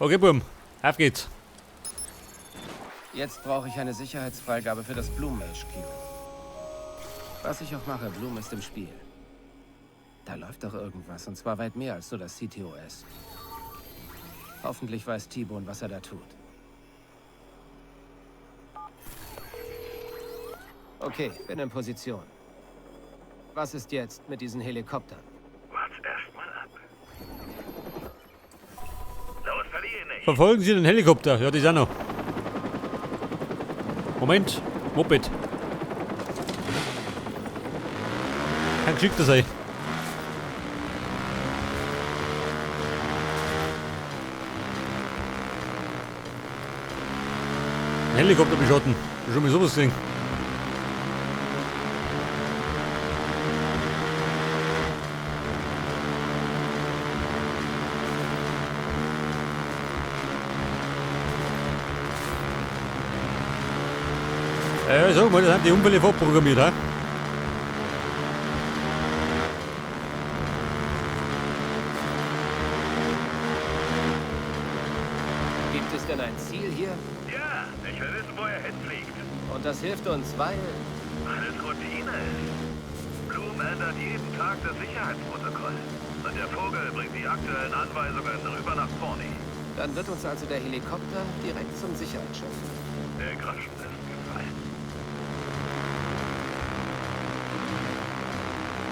Okay, Buben. Auf geht's. Jetzt brauche ich eine Sicherheitsfreigabe für das Blumen-HQ. Was ich auch mache, Bloom ist im Spiel. Da läuft doch irgendwas, und zwar weit mehr als nur das CTOS. Hoffentlich weiß T-Bone, was er da tut. Okay, bin in Position. Was ist jetzt mit diesen Helikoptern? Wart's erst mal ab. Los, verliere nicht. Verfolgen Sie den Helikopter. Ja, die ist auch noch. Moment. Moped. Kann geschickter sein. Ein Helikopter beschotten. Schon mal sowas gesehen. Sag mal, das haben die Unfälle vorprogrammiert, ha? Gibt es denn ein Ziel hier? Ja, ich will wissen, wo er hinfliegt. Und das hilft uns, weil... Alles Routine ist. Bloom ändert jeden Tag das Sicherheitsprotokoll. Und der Vogel bringt die aktuellen Anweisungen rüber nach Pawnee. Dann wird uns also der Helikopter direkt zum Sicherheitschef. Der Groschen ist gefallen.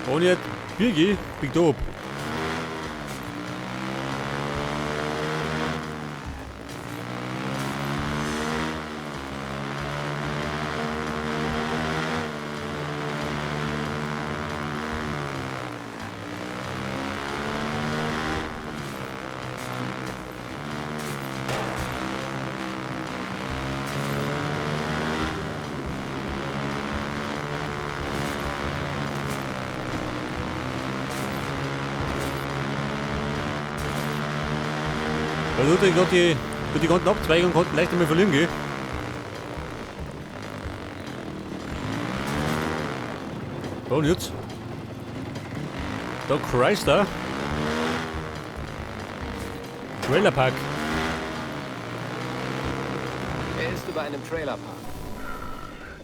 Und jetzt Birgi, biegt ob. Also die ganzen Abzweigungen konnten leicht einmal verlieren gehen. Und jetzt? Da Chrysler. Trailerpark. Er ist über einem Trailerpark.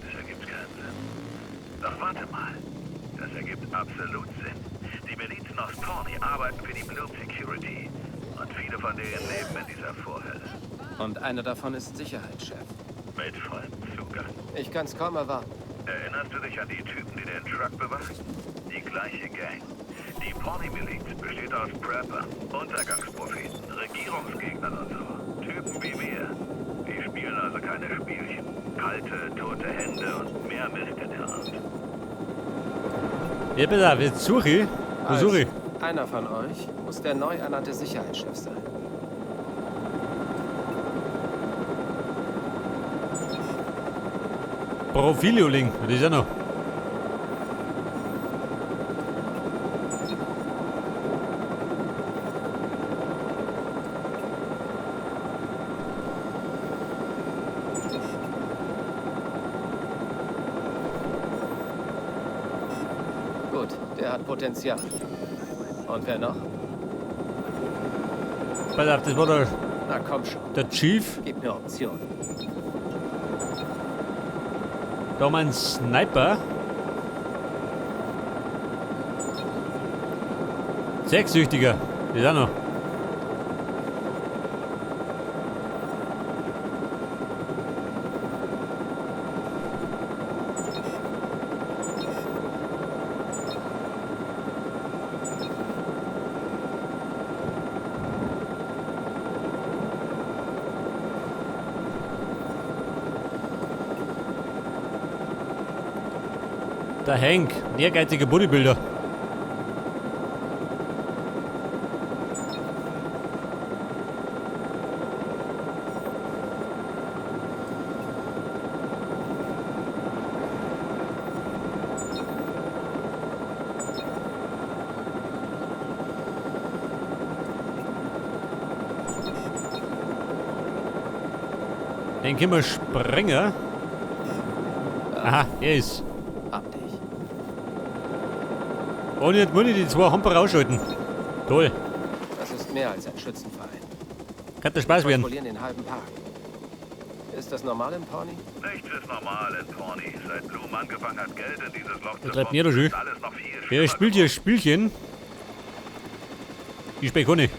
Das ergibt keinen Sinn. Doch warte mal. Das ergibt absolut Sinn. Die Milizen aus Pawnee arbeiten für die Bloom Security. Und viele von denen leben in dieser Vorhölle. Und einer davon ist Sicherheitschef. Mit vollem Zugang. Ich kann's kaum erwarten. Erinnerst du dich an die Typen, die den Truck bewachen? Die gleiche Gang. Die Pawnee-Miliz besteht aus Preppern, Untergangspropheten, Regierungsgegnern und so. Typen wie wir. Die spielen also keine Spielchen. Kalte, tote Hände und mehr Mist in der Art. Ja, pass auf, jetzt suche ich. Wo suche ich? Einer von euch muss der neu ernannte Sicherheitschef sein. Profilio-Link, das ist ja noch. Gut, der hat Potenzial. Und wer noch? Pass auf, das war Na komm schon, der Chief. gib mir Optionen. Da haben wir einen Sniper. 6-Süchtiger, das ist auch noch. Der Hank, ein ehrgeiziger Bodybuilder. Den können wir sprengen. Aha, er ist. Hab dich. Und jetzt muss ich die zwei Hamper rausschalten. Toll. Das ist mehr als ein Schützenverein. Kann der Spaß werden. Kontrollieren den halben Park. Ist das normal im Pony? Nichts ist normal in Pawnee. Seit Bloom angefangen hat, Geld in dieses Loch zu treibt mir doch pumpen, schön. ist alles noch viel Wer schlimmer spielt hier geworden. Spielchen? Ich spiel gar nicht.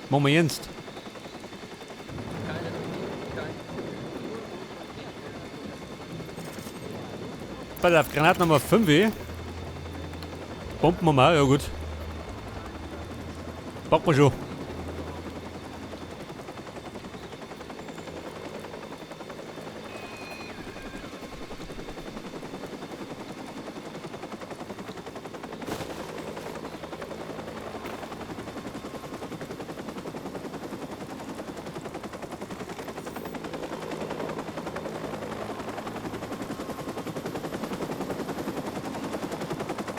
Machen wir jetzt. Pass auf, Granat Nummer 5. Bomben wir mal, ja gut. Packen wir schon.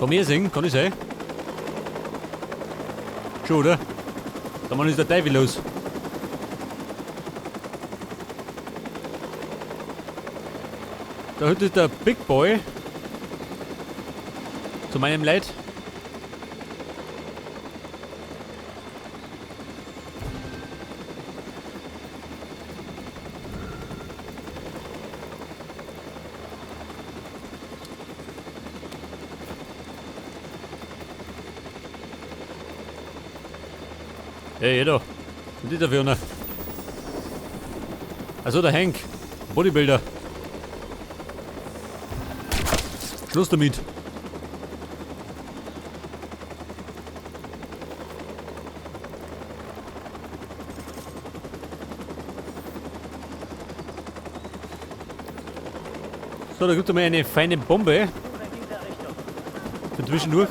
Kann mir singen, kann ich sein? Schon, oder? Da Mann ist der Teufel los. Da hat ist der Big Boy. Zu meinem Leid. Hey, jeder. Was ist da für einer? Also der Hank. Bodybuilder. Schluss damit. So, da gibt es mal eine feine Bombe. Für zwischendurch.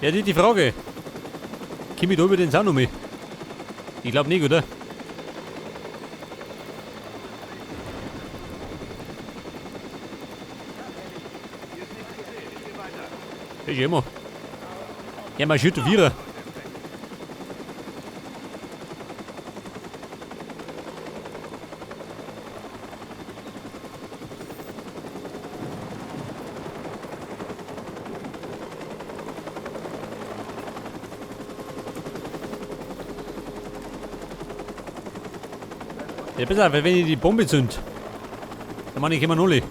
Ja, die Frage. Komm ich da über den Zaun um? Ich glaube nicht, oder? Das ist immer. Ja, mal schütte Vierer. Ja, pass auf, wenn ich die Bombe zünd, dann mach ich immer Nulli.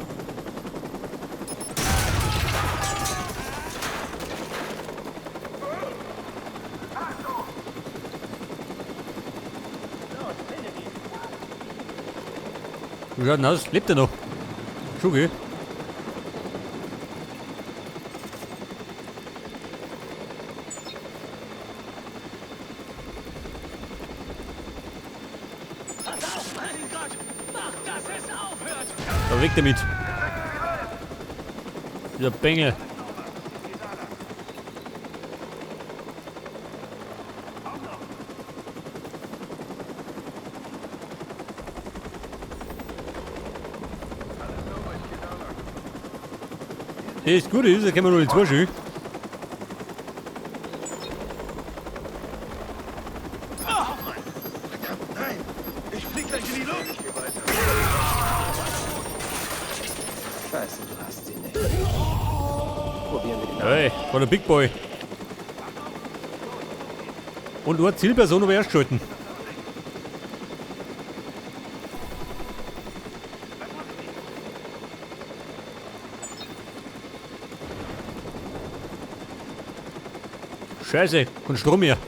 Wie schaut denn aus? Lebt er noch? Schon, gell? Da weg damit. Dieser Bengel. Der ist gut, da können wir nur die zwei schön. Nein, ich flieg gleich in die Luft. Scheiße, du hast sie nicht. Probieren wir den Hey, war der Big Boy. Und nur Zielperson aber erst geschalten. Scheiße, kommt Strom hier.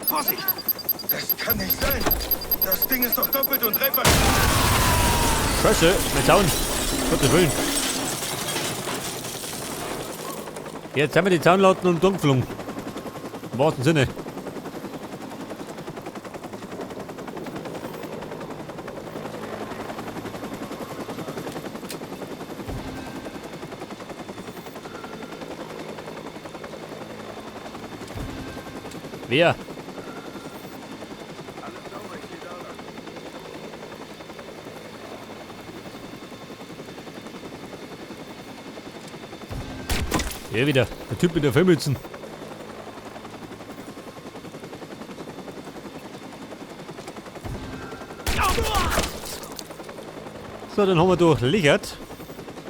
Vorsicht! Das kann nicht sein. Das Ding ist doch doppelt und dreifach. Scheiße, mein Zaun. Gottes Willen. Jetzt haben wir die Zaunlauten und Dunkelung. Im wahrsten Sinne. Wer? Hier wieder. Der Typ mit der Fellmützen. So, dann haben wir durchlichert.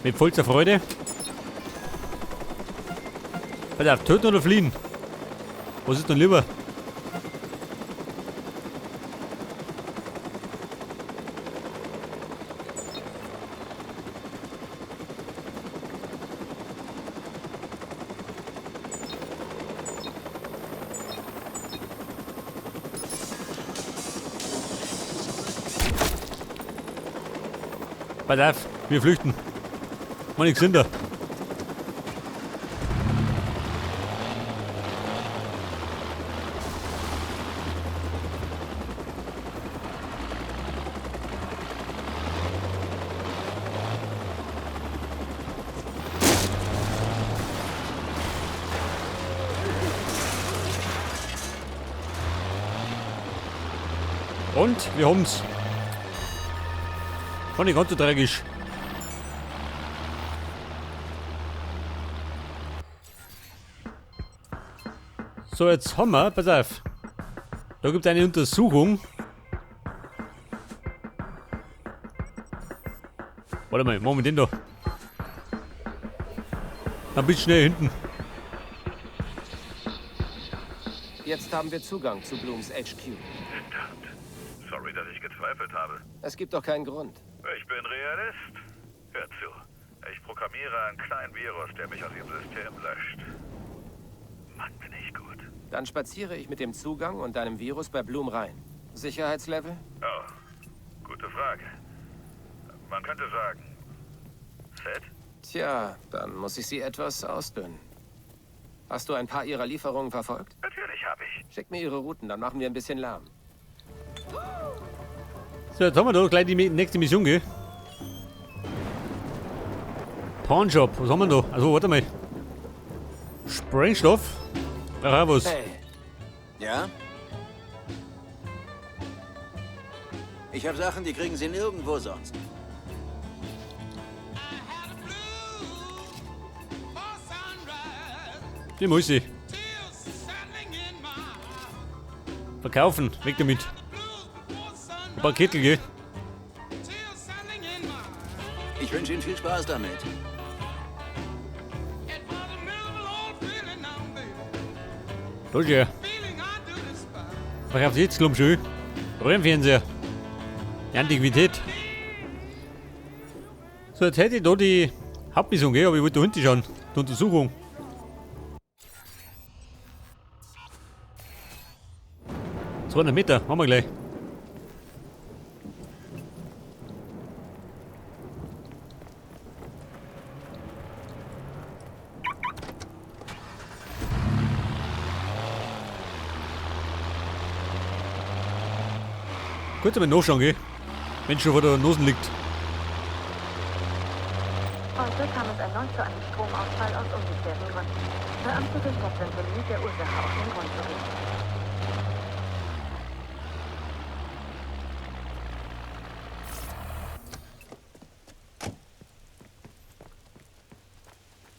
Mit vollster Freude. Pass auf, töten oder fliehen? Was ist denn lieber? Pass auf, wir flüchten. Mal nichts hinter. Und wir haben's. War nicht ganz so tragisch. So, jetzt haben wir, pass auf. Da gibt es eine Untersuchung. Warte mal, machen wir den da. Dann bist du schnell hinten. Jetzt haben wir Zugang zu Blooms HQ. Verdammt. Sorry, dass ich gezweifelt habe. Es gibt doch keinen Grund. Ich bin Realist. Hör zu. Ich programmiere einen kleinen Virus, der mich aus ihrem System löscht. Mann, bin ich gut. Dann spaziere ich mit dem Zugang und deinem Virus bei Bloom rein. Sicherheitslevel? Oh, gute Frage. Man könnte sagen, Z? Tja, dann muss ich sie etwas ausdünnen. Hast du ein paar ihrer Lieferungen verfolgt? Natürlich habe ich. Schick mir ihre Routen, dann machen wir ein bisschen Lärm. So, jetzt haben wir da gleich die nächste Mission, gell? Pawnshop, was haben wir da? Also, warte mal. Sprengstoff? Ach, was? Hey, Ja? Ich habe Sachen, die kriegen Sie nirgendwo sonst. Die muss ich. Verkaufen, weg damit. Ein paar Kittel, gell? Ich wünsche Ihnen viel Spaß damit. Da ist er. Verkauft jetzt, glaub schön. Röhrenfernseher. Die Antiquität. So, jetzt hätte ich da die Hauptmission, gell? Aber ich wollte da hinten schauen. Die Untersuchung. Das war 200 Meter, machen wir gleich. Kurz einmal nachschauen, gell? Wenn schon vor der Nase liegt. Heute kam es erneut zu einem Stromausfall aus ungeklärten Gründen. Beamte sind jetzt bemüht, der Ursache auf den Grund zu gehen.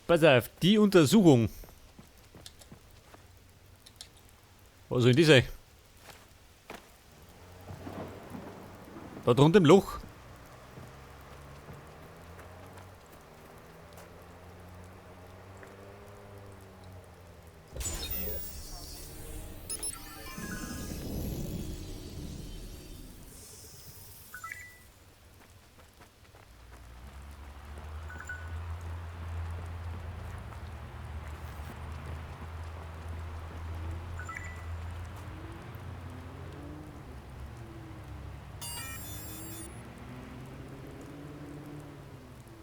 Pass auf, die Untersuchung. Was soll denn das sein? Da drunter im Loch.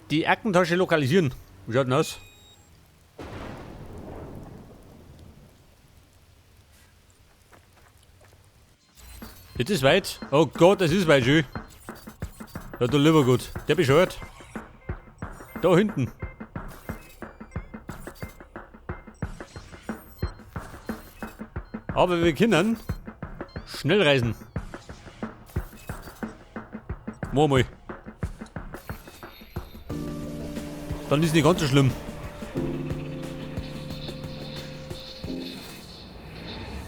Die Aktentasche lokalisieren. Wie schaut denn aus? Jetzt ist weit. Oh Gott, das ist weit schön. Ja, du lieber gut. Der bescheuert. Da hinten. Aber wir können schnell reisen. Mal. Dann ist nicht ganz so schlimm.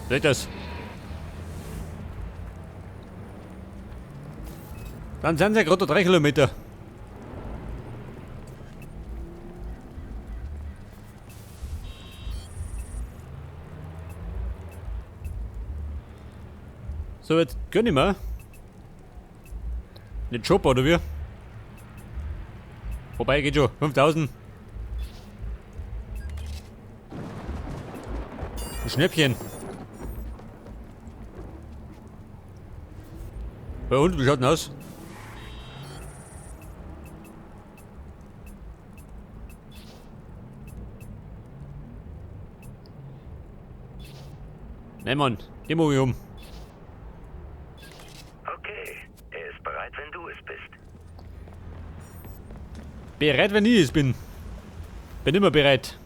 Seht das? Dann sind es ja gerade 3 Kilometer. So, jetzt gönn ich mal. Nicht Chopper oder wie? Wobei, geht schon. 5000. Ein Schnäppchen. Bei uns, wie schaut denn aus? Nein, Mann, den mach ich um. Okay, er ist bereit, wenn du es bist. Bereit, wenn ich es bin. Bin immer bereit.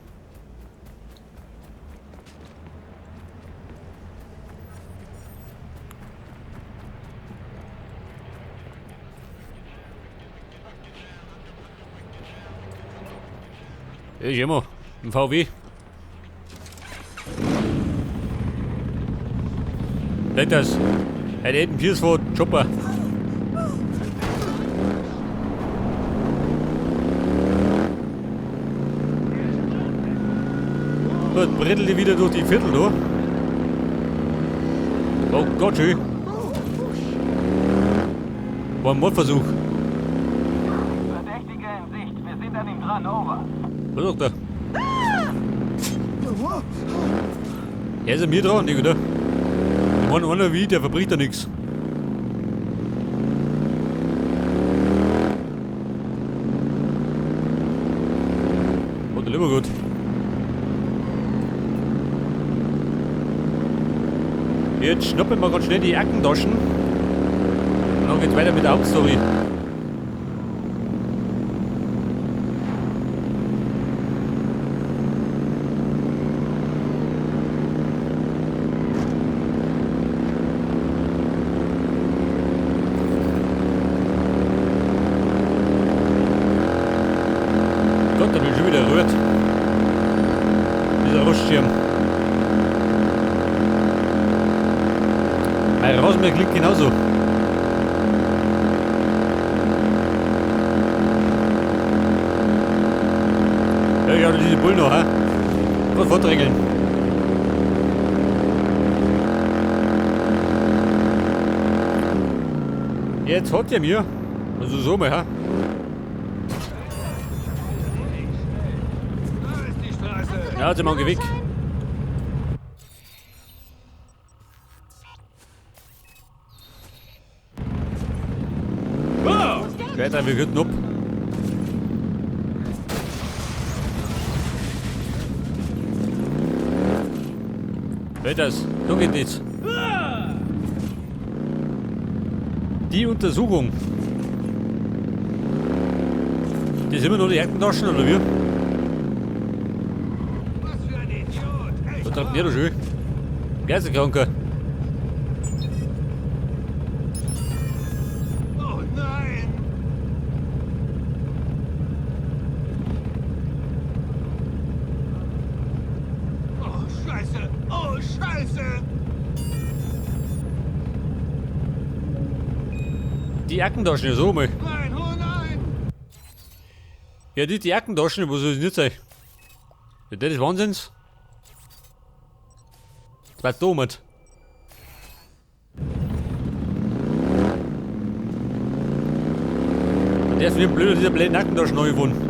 Ich immer. Ein VW. Seht das? Er hat einen PS4 Chopper. Dort brittelt die wieder durch die Viertel, du. Oh Gott, schön. War ein Mordversuch. Verdächtige in Sicht. Wir sind an ihm dran. Over. Was sagt er? Er ist an mir dran, Digga. Der Mann einer wie, der verbricht da nichts. Oh, der lieber gut. Jetzt schnappen wir ganz schnell die Jackentaschen. Und dann geht's weiter mit der Hauptstory. Gott, der will schon wieder rührt. Dieser Rostschirm. Mein Rasenmäher klingt genauso. Ja, ich habe diese Bullen noch, ha? Was vordrängeln. Jetzt hat er mir. Also so mal, ha? Ja, jetzt sind wir weg. Weiter, wir gehten ab. Weiters, da geht nichts. Die Untersuchung. Die sind immer noch die Jackentaschen, oder wie? Was treibt mir da schön? Geisterkranker. Oh nein! Oh Scheiße! Oh Scheiße! Die Jackentaschen, ja so mal. Nein, oh nein! Ja, die Jackentaschen, wo soll das nicht sein? Ja, das ist Wahnsinns. Das war dumm. Der ist wie ein blöder, dieser blöde Nackentaschen neu gewonnen.